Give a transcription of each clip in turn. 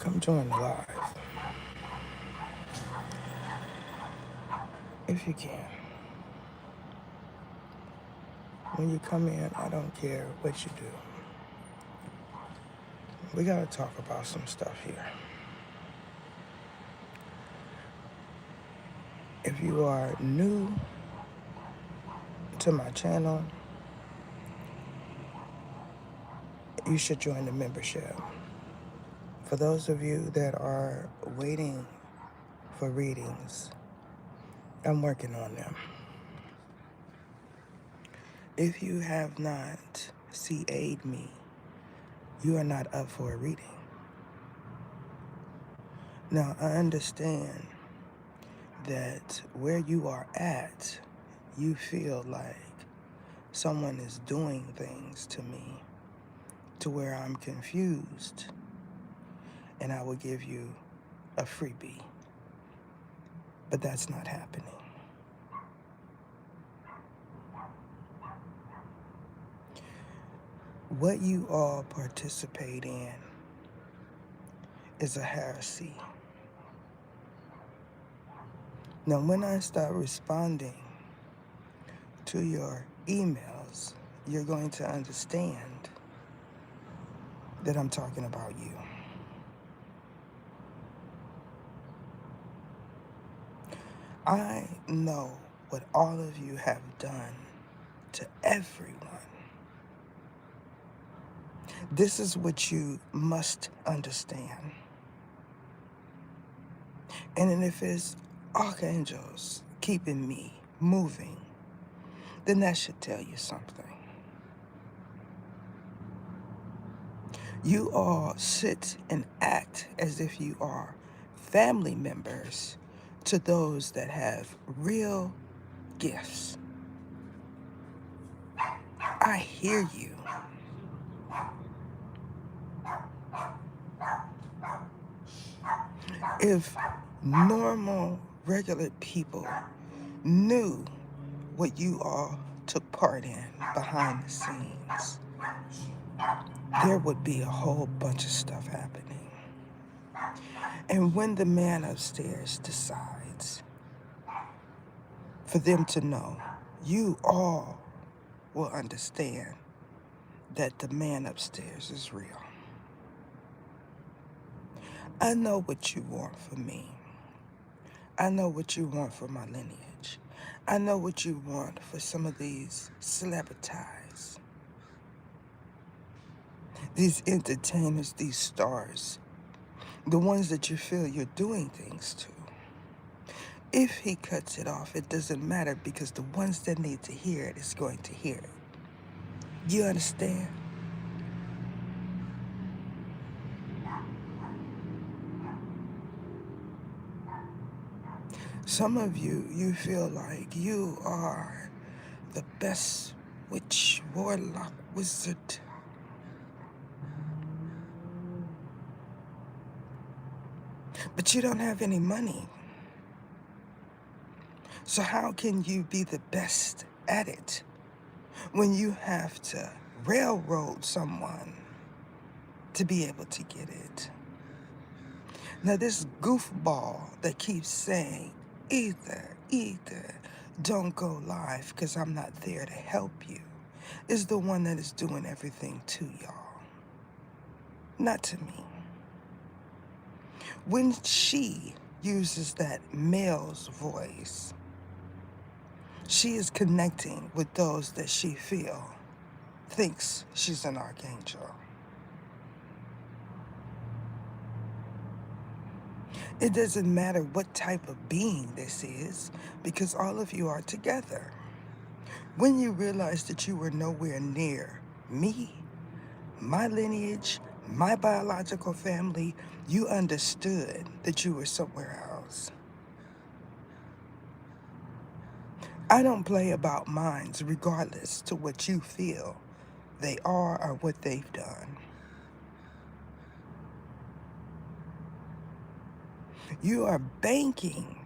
come join the live if you can. When you come in, I don't care what you do. We gotta talk about some stuff here. If you are new to my channel, you should join the membership. For those of you that are waiting for readings, I'm working on them. If you have not CA'd me, you are not up for a reading. Now, I understand that where you are at, you feel like someone is doing things to me to where I'm confused and I will give you a freebie. But that's not happening. What you all participate in is a heresy. Now, when I start responding to your emails, you're going to understand that I'm talking about you. I know what all of you have done to everyone. This is what you must understand. And if it's archangels keeping me moving, then that should tell you something. You all sit and act as if you are family members to those that have real gifts. I hear you. If normal, regular people knew what you all took part in behind the scenes, there would be a whole bunch of stuff happening. And when the man upstairs decides for them to know, you all will understand that the man upstairs is real. I know what you want for me. I know what you want for my lineage. I know what you want for some of these celebrities, these entertainers, these stars, the ones that you feel you're doing things to. If he cuts it off, it doesn't matter because the ones that need to hear it is going to hear it. You understand? Some of you, you feel like you are the best witch, warlock, wizard. But you don't have any money. So how can you be the best at it when you have to railroad someone to be able to get it? Now this goofball that keeps saying, either, don't go live because I'm not there to help you, is the one that is doing everything to y'all, not to me. When she uses that male's voice, she is connecting with those that she thinks she's an archangel. It doesn't matter what type of being this is, because all of you are together. When you realize that you were nowhere near me, my lineage, my biological family, you understood that you were somewhere else. I don't play about minds regardless to what you feel they are or what they've done. You are banking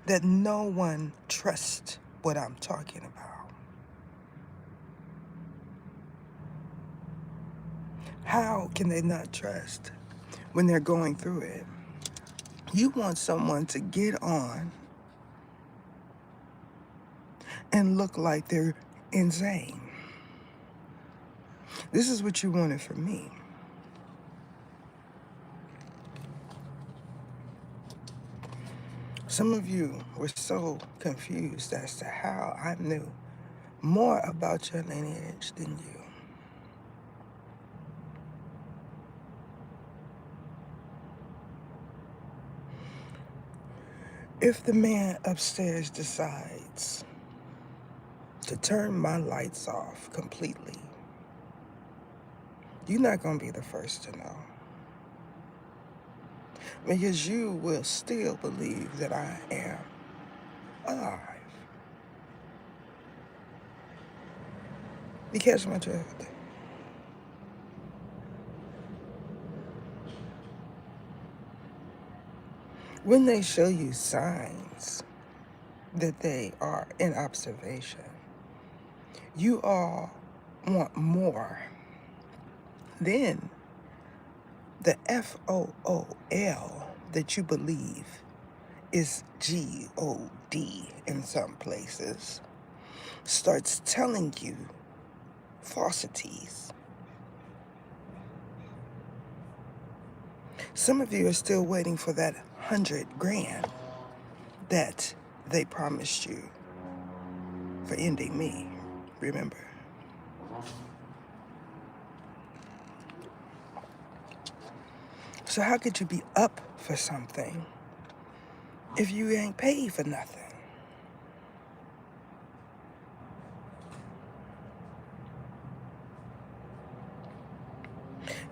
that no one trusts what I'm talking about. How can they not trust when they're going through it. You want someone to get on and look like they're insane. This is what you wanted from me. Some of you were so confused as to how I knew more about your lineage than you. If the man upstairs decides to turn my lights off completely, you're not going to be the first to know. Because you will still believe that I am alive. You catch my drift? When they show you signs that they are in observation, you all want more. Then the FOOL that you believe is GOD in some places starts telling you falsities. Some of you are still waiting for that 100 grand that they promised you for ending me, remember? So how could you be up for something if you ain't paid for nothing?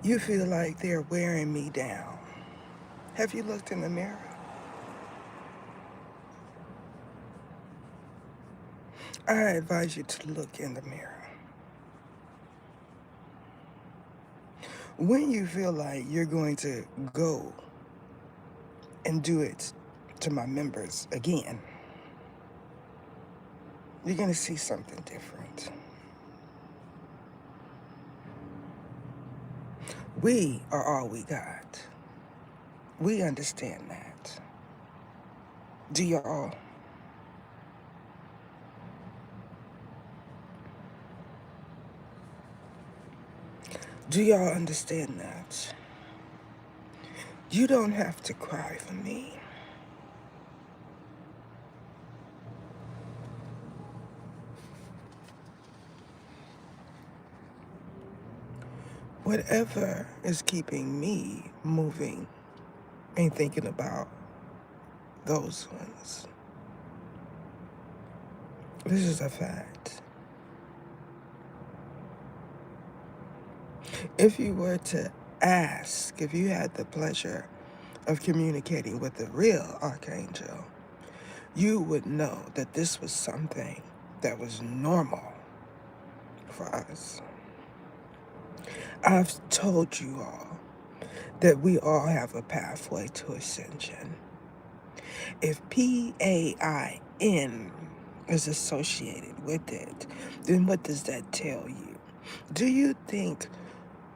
You feel like they're wearing me down. Have you looked in the mirror? I advise you to look in the mirror. When you feel like you're going to go and do it to my members again, you're going to see something different. We are all we got. We understand that. Do y'all? Do y'all understand that? You don't have to cry for me. Whatever is keeping me moving ain't thinking about those ones. This is a fact. If you were to ask, if you had the pleasure of communicating with the real Archangel, you would know that this was something that was normal for us. I've told you all that we all have a pathway to ascension. If PAIN is associated with it, then what does that tell you? Do you think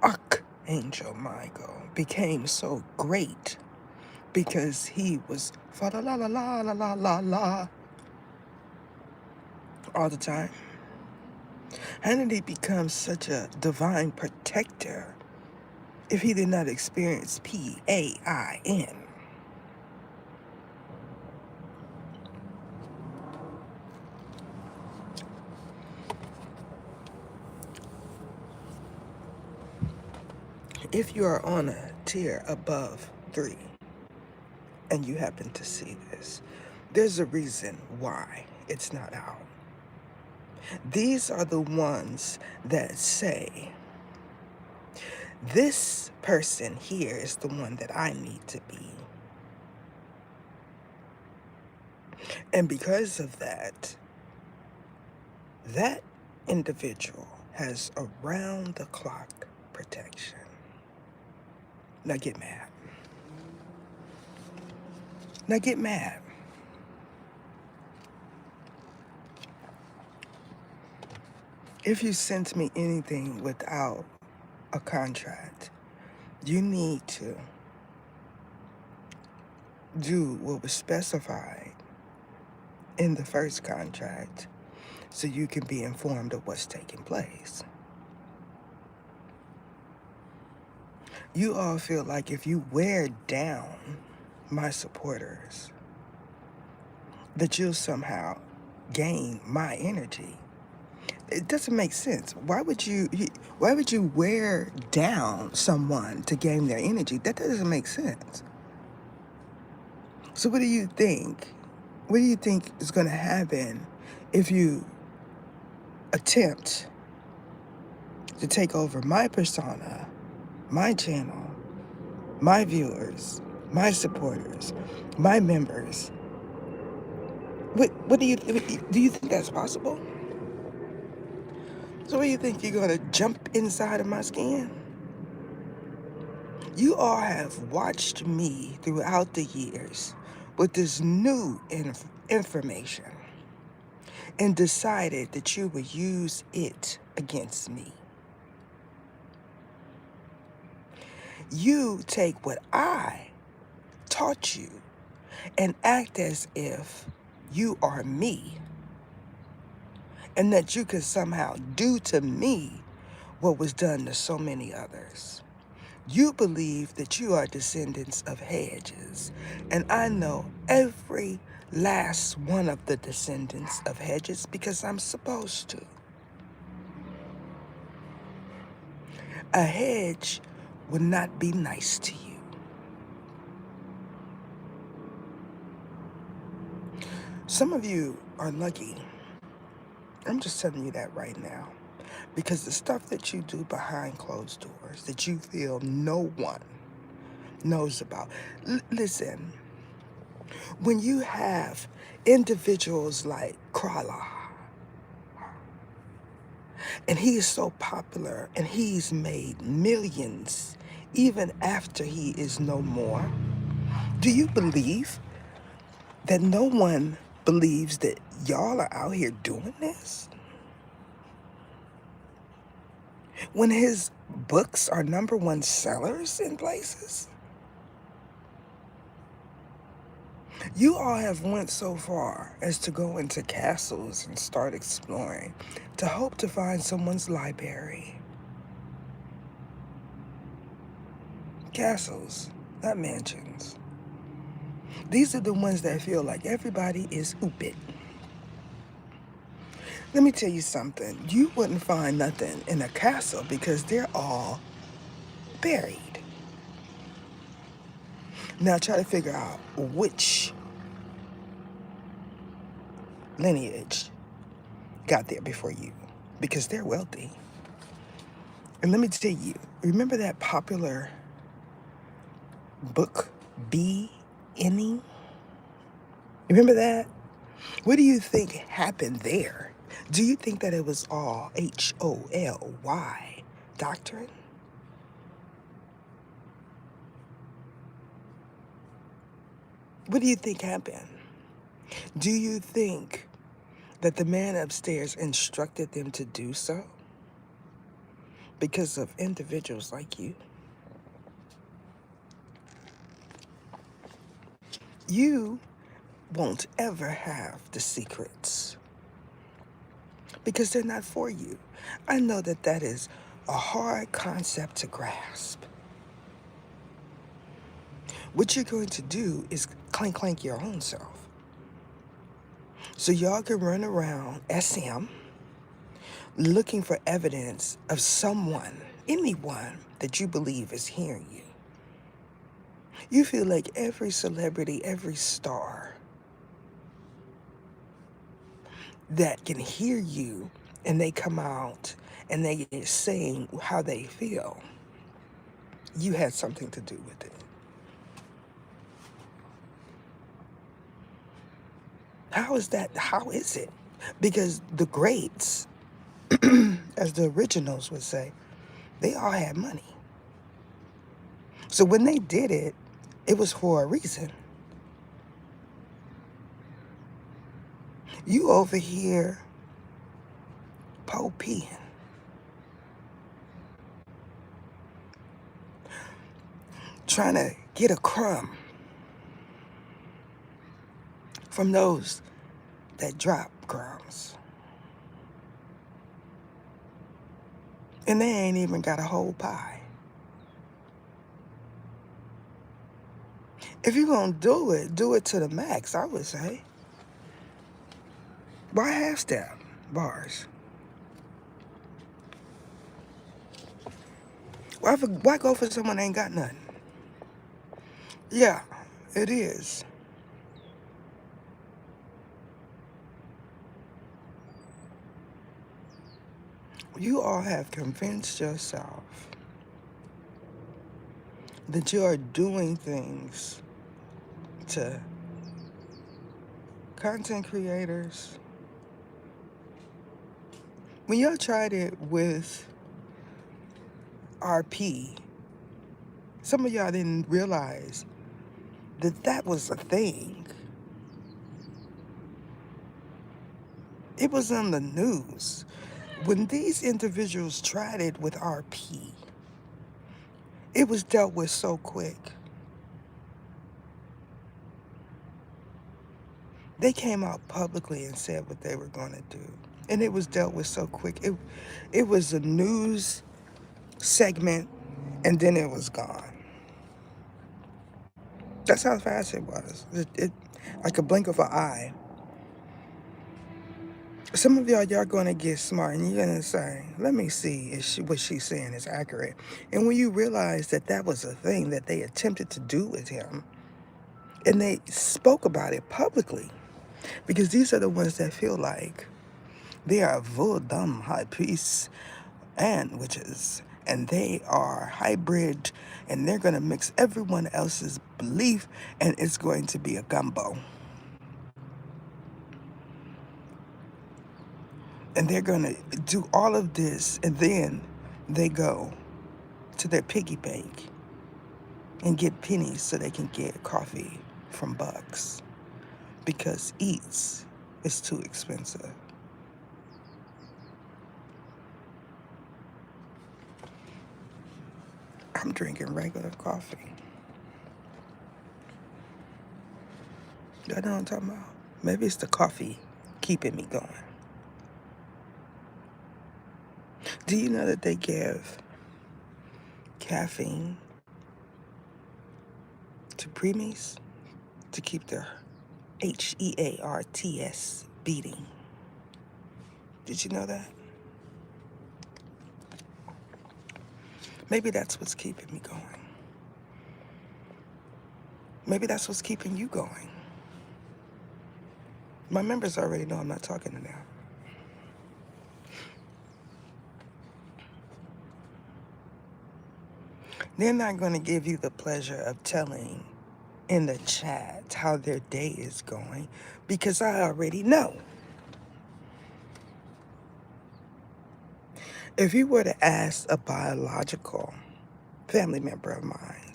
Archangel Michael became so great because he was fa la la la la la la la la all the time? How did he become such a divine protector if he did not experience PAIN? If you are on a tier above 3 and you happen to see this, there's a reason why it's not out. These are the ones that say, this person here is the one that I need to be. And because of that, that individual has around-the-clock protection. Now get mad. Now get mad. If you sent me anything without a contract, you need to do what was specified in the first contract so you can be informed of what's taking place. You all feel like if you wear down my supporters, that you'll somehow gain my energy. It doesn't make sense. Why would you wear down someone to gain their energy? That doesn't make sense. So what do you think? What do you think is going to happen if you attempt to take over my persona, my channel, my viewers, my supporters, my members? What do you think that's possible? So what do you think, you're going to jump inside of my skin? You all have watched me throughout the years with this new information and decided that you would use it against me. You take what I taught you and act as if you are me, and that you can somehow do to me what was done to so many others. You believe that you are descendants of Hedges, and I know every last one of the descendants of Hedges because I'm supposed to. A hedge would not be nice to you. Some of you are lucky. I'm just telling you that right now. Because the stuff that you do behind closed doors that you feel no one knows about. Listen, when you have individuals like Krala, and he is so popular and he's made millions even after he is no more, do you believe that no one believes that y'all are out here doing this? When his books are #1 sellers in places? You all have went so far as to go into castles and start exploring to hope to find someone's library. Castles, not mansions. These are the ones that feel like everybody is ooped. Let me tell you something. You wouldn't find nothing in a castle because they're all buried. Now try to figure out which lineage got there before you, because they're wealthy. And let me tell you, remember that popular book, Be Any? Remember that? What do you think happened there? Do you think that it was all HOLY doctrine? What do you think happened? Do you think that the man upstairs instructed them to do so because of individuals like you? You won't ever have the secrets because they're not for you. I know that that is a hard concept to grasp. What you're going to do is clank your own self. So y'all can run around SM looking for evidence of someone, anyone that you believe is hearing you. You feel like every celebrity, every star that can hear you and they come out and they are saying how they feel, you had something to do with it. How is that? How is it? Because the greats, as the originals would say, they all had money. So when they did it, it was for a reason. You over here peeing, trying to get a crumb from those that drop crumbs. And they ain't even got a whole pie. If you're going to do it to the max, I would say. Why half-step bars? Why go for someone that ain't got nothing? Yeah, it is. You all have convinced yourself that you are doing things to content creators. When y'all tried it with RP, some of y'all didn't realize that that was a thing. It was on the news. When these individuals tried it with RP, it was dealt with so quick. They came out publicly and said what they were going to do. And it was dealt with so quick. It was a news segment, and then it was gone. That's how fast it was. It like a blink of an eye. Some of y'all going to get smart, and you're going to say, let me see if what she's saying is accurate. And when you realize that that was a thing that they attempted to do with him, and they spoke about it publicly, because these are the ones that feel like they are Vodam high priests and witches, and they are hybrid, and they're going to mix everyone else's belief, and it's going to be a gumbo. And they're going to do all of this, and then they go to their piggy bank and get pennies so they can get coffee from Bucks, because Eats is too expensive. I'm drinking regular coffee. Y'all know what I'm talking about? Maybe it's the coffee keeping me going. Do you know that they give caffeine to preemies to keep their HEARTS beating? Did you know that? Maybe that's what's keeping me going. Maybe that's what's keeping you going. My members already know I'm not talking to them. They're not going to give you the pleasure of telling in the chat how their day is going, because I already know. If you were to ask a biological family member of mine,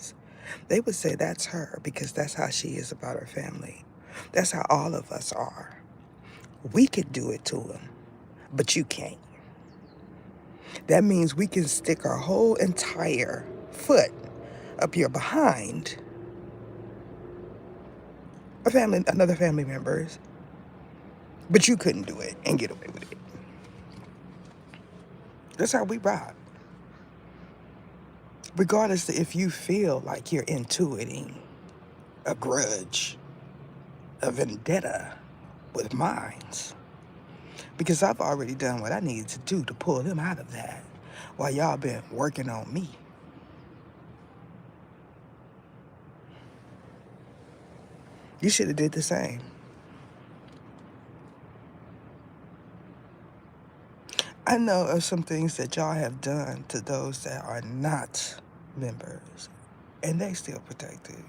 they would say that's her, because that's how she is about her family. That's how all of us are. We could do it to them, but you can't. That means we can stick our whole entire foot up your behind another family member's, but you couldn't do it and get away with it. That's how we rock. Regardless if you feel like you're intuiting a grudge, a vendetta with mines, because I've already done what I needed to do to pull them out of that while y'all been working on me. You should have did the same. I know of some things that y'all have done to those that are not members, and they still protected.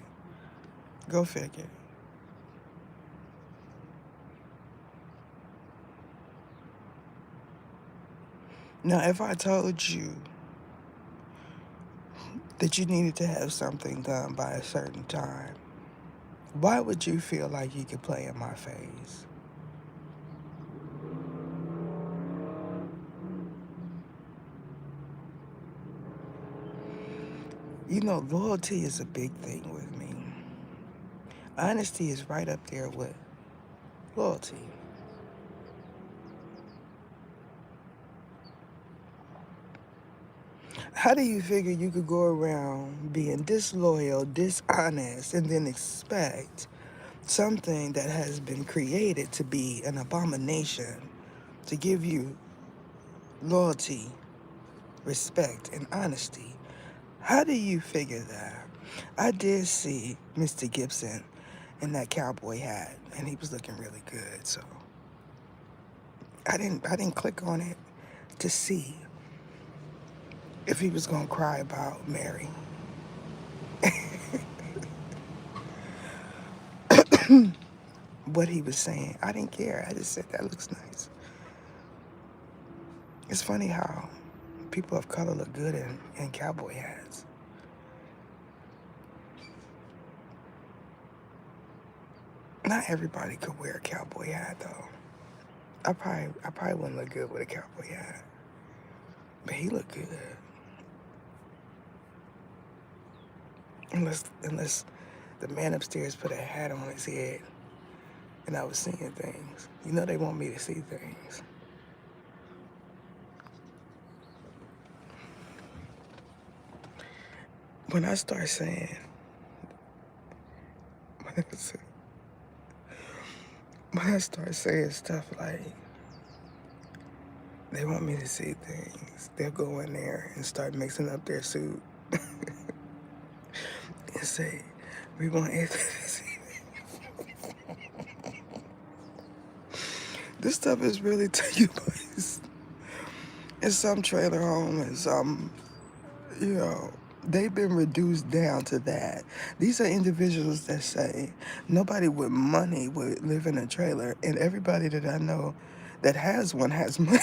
Go figure. Now, if I told you that you needed to have something done by a certain time, why would you feel like you could play in my face? You know, loyalty is a big thing with me. Honesty is right up there with Loyalty. How do you figure you could go around being disloyal, dishonest, and then expect something that has been created to be an abomination to give you loyalty, respect, and honesty? How do you figure that? I did see Mr. Gibson in that cowboy hat, and he was looking really good. So I didn't click on it to see if he was gonna cry about Mary. What he was saying, I didn't care. I just said that looks nice. It's funny how people of color look good in cowboy hats. Not everybody could wear a cowboy hat though. I probably wouldn't look good with a cowboy hat, but he looked good. Unless the man upstairs put a hat on his head and I was seeing things. You know they want me to see things. When I start saying, when I start saying stuff like, they want me to see things, they'll go in there and start mixing up their suit and say, we want Anthony to see things. This stuff is really taking place in some trailer home and some, you know, they've been reduced down to that. These are individuals that say nobody with money would live in a trailer, and everybody that I know that has one has money.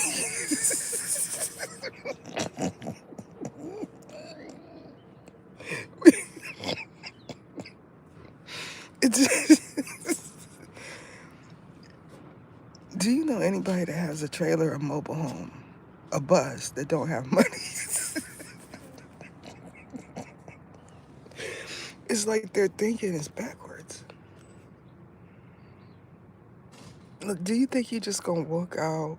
It's do you know anybody that has a trailer, a mobile home, a bus that don't have money? It's like their thinking is backwards. Look, do you think you're just gonna walk out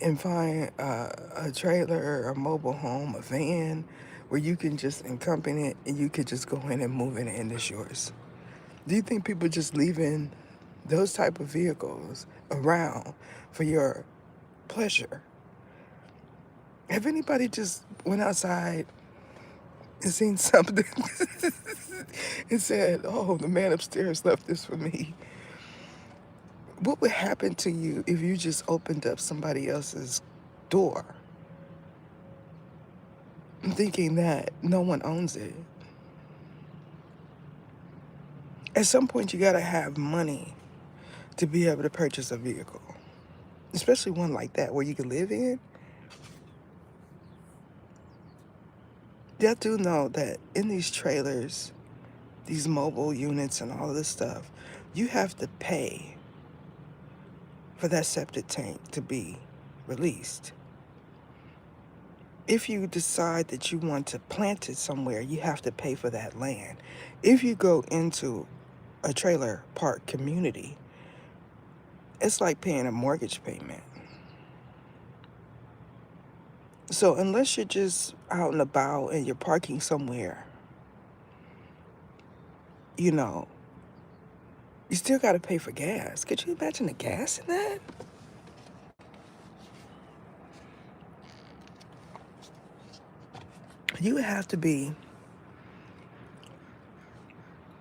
and find a trailer, a mobile home, a van where you can just accompany it and you could just go in and move in it and it's yours? Do you think people just leaving those type of vehicles around for your pleasure? Have anybody just went outside and seen something and said, oh, the man upstairs left this for me? What would happen to you if you just opened up somebody else's door thinking that no one owns it? At some point, you gotta have money to be able to purchase a vehicle, especially one like that where you can live in. Y'all do know that in these trailers, these mobile units and all of this stuff, you have to pay for that septic tank to be released. If you decide that you want to plant it somewhere, you have to pay for that land. If you go into a trailer park community, it's like paying a mortgage payment. So unless you're just out and about and you're parking somewhere, you know, you still got to pay for gas. Could you imagine the gas in that? You would have to be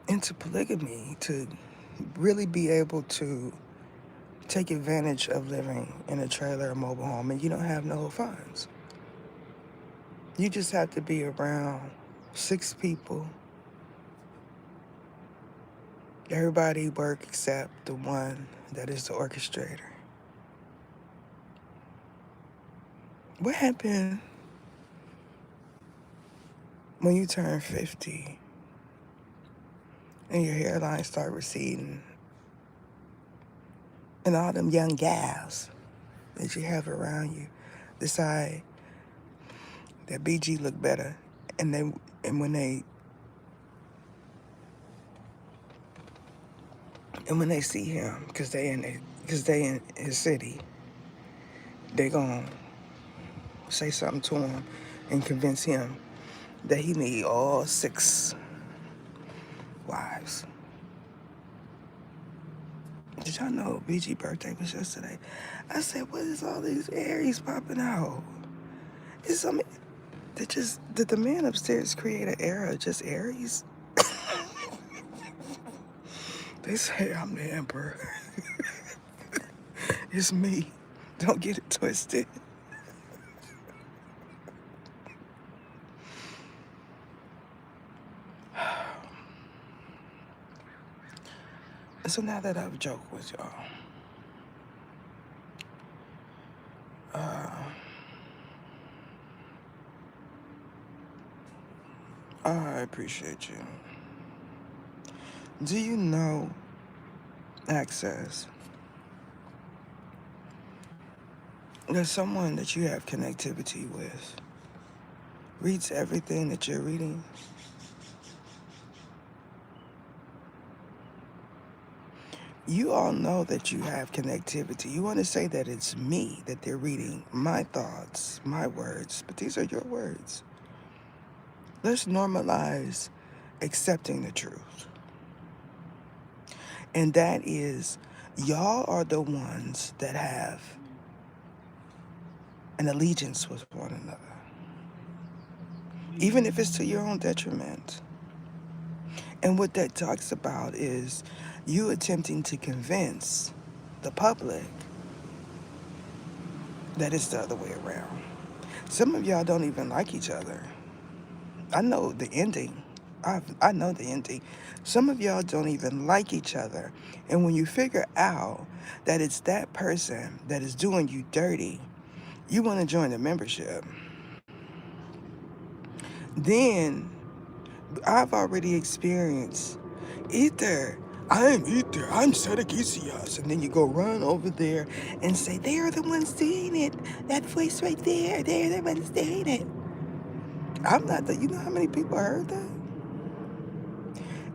into polygamy to really be able to take advantage of living in a trailer or mobile home and you don't have no funds. You just have to be around 6 people. Everybody work except the one that is the orchestrator. What happened when you turn 50 and your hairline start receding and all them young gals that you have around you decide that BG look better when they And when they see him, because they in his city, they gonna say something to him and convince him that he need all 6 wives. Did y'all know BG birthday was yesterday? I said, what is all these Aries popping out? Is some did the man upstairs create an era of just Aries? They say I'm the emperor. It's me. Don't get it twisted. So now that I've joked with y'all, I appreciate you. Do you know Access? There's someone that you have connectivity with reads everything that you're reading. You all know that you have connectivity. You want to say that it's me, that they're reading my thoughts, my words, but these are your words. Let's normalize accepting the truth. And that is, y'all are the ones that have an allegiance with one another, even if it's to your own detriment. And what that talks about is you attempting to convince the public that it's the other way around. Some of y'all don't even like each other. I know the ending. I know the ending. Some of y'all don't even like each other. And when you figure out that it's that person that is doing you dirty, you want to join the membership. Then I've already experienced Ether. I'm Ether. I'm Sadakisias. And then you go run over there and say, they're the ones doing it. That voice right there. They're the ones doing it. I'm not the, you know how many people heard that?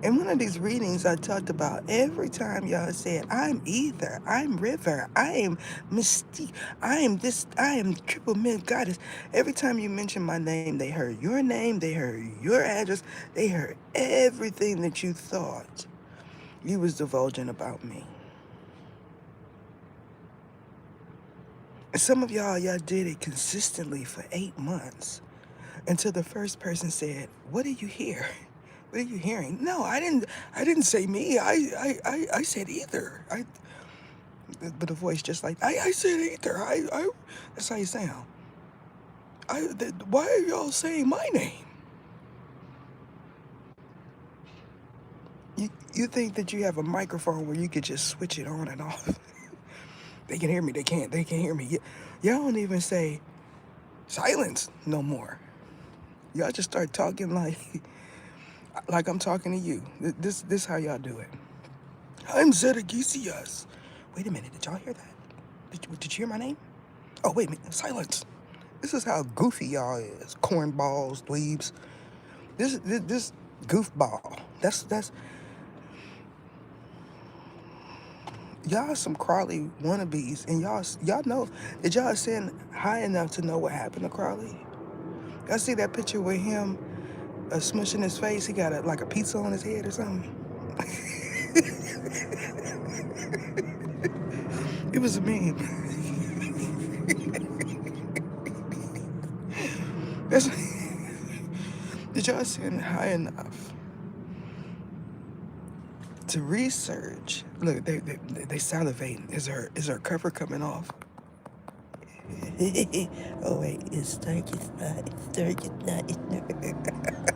In one of these readings, I talked about every time y'all said, I'm Ether, I'm River, I am Mystique, I am this, I am Triple Mid Goddess. Every time you mentioned my name, they heard your name, they heard your address, they heard everything that you thought you was divulging about me. And some of y'all did it consistently for 8 months until the first person said, what did you hear? What are you hearing? No, I didn't say me. I said Ether. But a voice just like, I said Ether. That's how you sound. Why are y'all saying my name? You think that you have a microphone where you could just switch it on and off? They can hear me. They can't hear me. Y'all don't even say silence no more. Y'all just start talking like I'm talking to you. This how y'all do it. I'm Zedagisias. Wait a minute, did y'all hear that? Did you hear my name? Oh, wait a minute, silence. This is how goofy y'all is. Cornballs, dweebs. This goofball. That's y'all some Crawley wannabes, and y'all know, did y'all ascend high enough to know what happened to Crawley? Y'all see that picture with him smushing his face? He got like a pizza on his head or something. It was a meme. That's, did y'all ascend high enough to research? Look, they salivating. Is her cover coming off? Oh wait, it's dark. It's not. It's dark. It's not. It's not.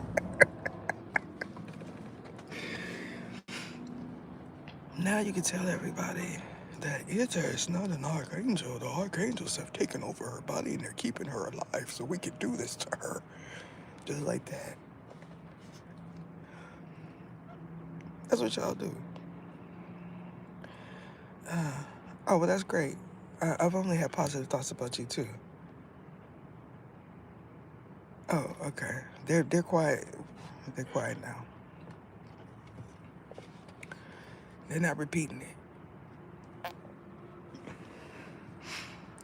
Now you can tell everybody that Ita is not an archangel. The archangels have taken over her body and they're keeping her alive, so we can do this to her, just like that. That's what y'all do. Oh, well, that's great. I've only had positive thoughts about you too. Oh, okay. They're quiet. They're quiet now. They're not repeating it.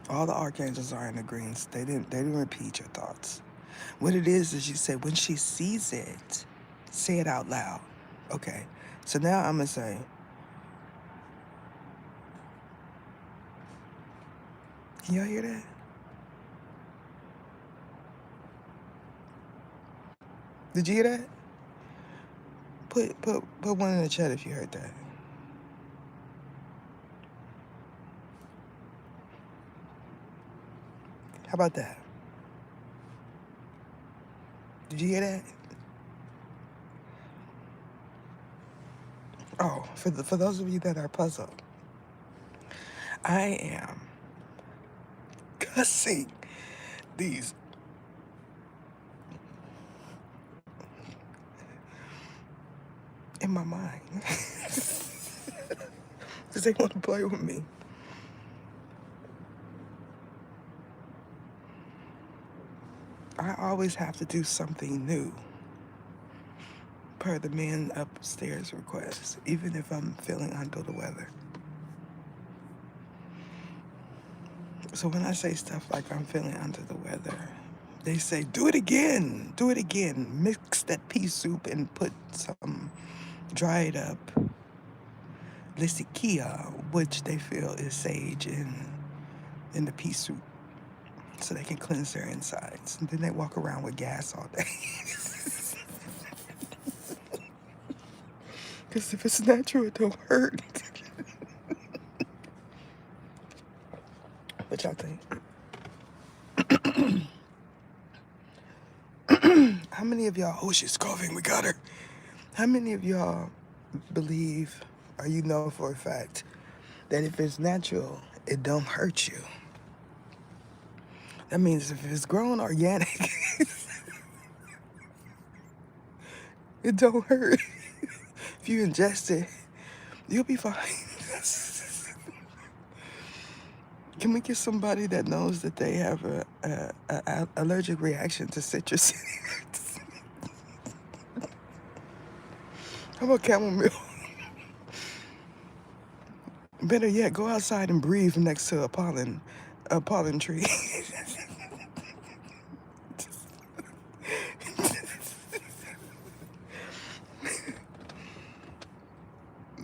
All the archangels are in agreement. They didn't repeat your thoughts. What it is you say when she sees it, say it out loud. Okay. So now I'm gonna say, can y'all hear that? Did you hear that? Put one in the chat if you heard that. How about that? Did you hear that? Oh, for those of you that are puzzled, I am cussing these in my mind because they want to play with me. I always have to do something new per the man upstairs request, even if I'm feeling under the weather. So when I say stuff like I'm feeling under the weather, they say, do it again, do it again. Mix that pea soup and put some dried up lisikia, which they feel is sage in the pea soup, so they can cleanse their insides. And then they walk around with gas all day. Because if it's natural, it don't hurt. What y'all think? How many of y'all, oh, she's coughing, we got her. How many of y'all believe, or you know for a fact, that if it's natural, it don't hurt you? That means if it's grown organic, it don't hurt. If you ingest it, you'll be fine. Can we get somebody that knows that they have a allergic reaction to citrus? How about chamomile? Better yet, go outside and breathe next to a pollen tree.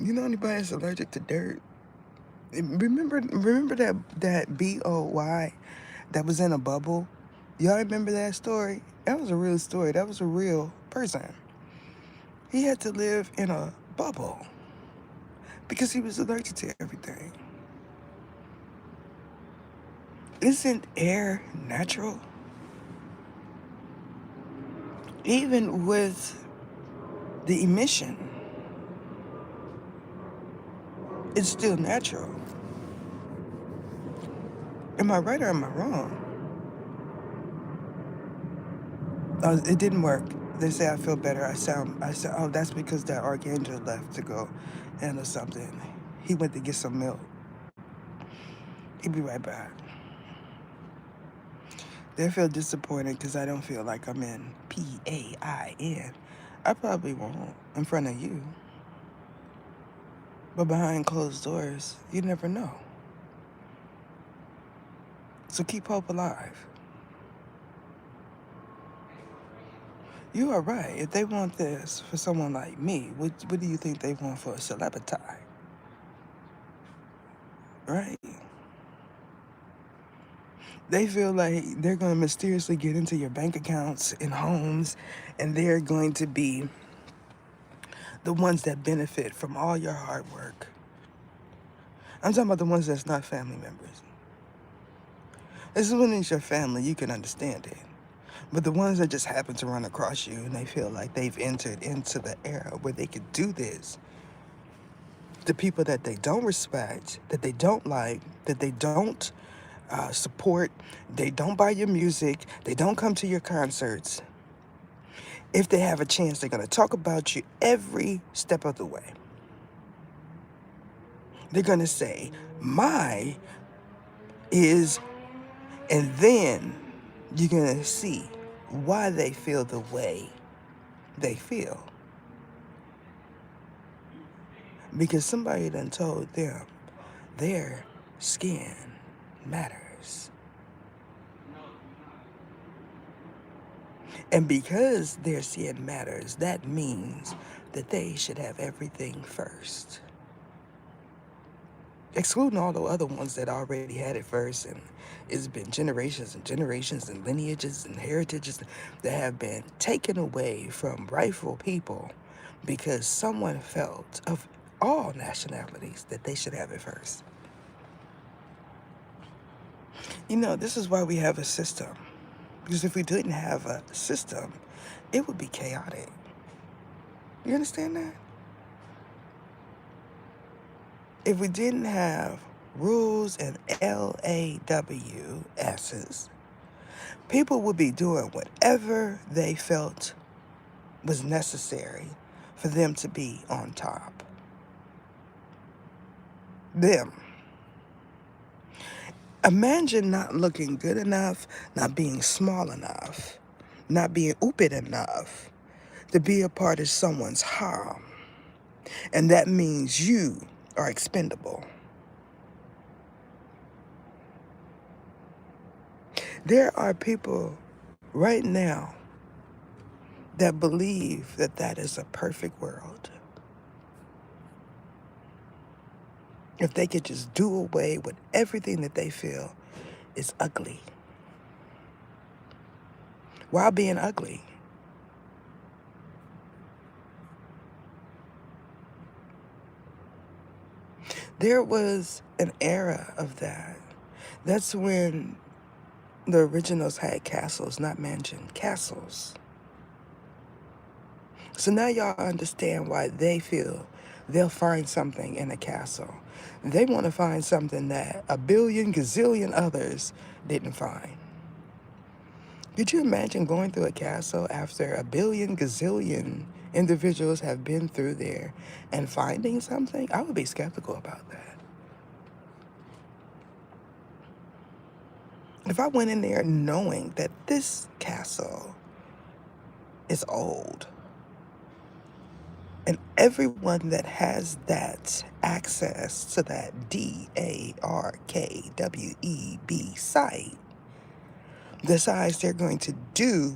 You know anybody that's allergic to dirt? Remember that BOY that was in a bubble? Y'all remember that story? That was a real story. That was a real person. He had to live in a bubble because he was allergic to everything. Isn't air natural? Even with the emission, it's still natural. Am I right or am I wrong? It didn't work. They say I feel better. I sound, oh, that's because that archangel left to go handle something. He went to get some milk. He'll be right back. They feel disappointed because I don't feel like I'm in PAIN. I probably won't in front of you. But behind closed doors, you never know. So keep hope alive. You are right. If they want this for someone like me, what do you think they want for a celebrity? Right? They feel like they're going to mysteriously get into your bank accounts and homes, and they're going to be the ones that benefit from all your hard work. I'm talking about the ones that's not family members. This is when it's your family, you can understand it. But the ones that just happen to run across you and they feel like they've entered into the era where they could do this, the people that they don't respect, that they don't like, that they don't support, they don't buy your music, they don't come to your concerts. If they have a chance, they're going to talk about you every step of the way. They're going to say, my is, and then you're going to see why they feel the way they feel. because somebody done told them their skin matters. And because their skin matters, that means that they should have everything first. Excluding all the other ones that already had it first, and it's been generations and generations and lineages and heritages that have been taken away from rightful people because someone felt of all nationalities that they should have it first. You know, this is why we have a system. Because if we didn't have a system, it would be chaotic. You understand that? If we didn't have rules and LAWS's, people would be doing whatever they felt was necessary for them to be on top. Them. Imagine not looking good enough, not being small enough, not being oopid enough to be a part of someone's harm. And that means you are expendable. There are people right now that believe that that is a perfect world. If they could just do away with everything that they feel is ugly while being ugly. There was an era of that. That's when the originals had castles, not mansions, castles. So now y'all understand why they feel they'll find something in a castle. They want to find something that a billion gazillion others didn't find. Could you imagine going through a castle after a billion gazillion individuals have been through there and finding something? I would be skeptical about that. If I went in there knowing that this castle is old, and everyone that has that access to that DARKWEB site decides they're going to do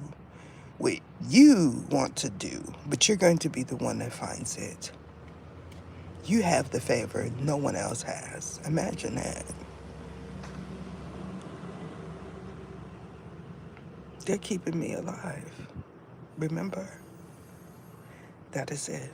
what you want to do, but you're going to be the one that finds it. You have the favor no one else has. Imagine that. They're keeping me alive. Remember, that is it.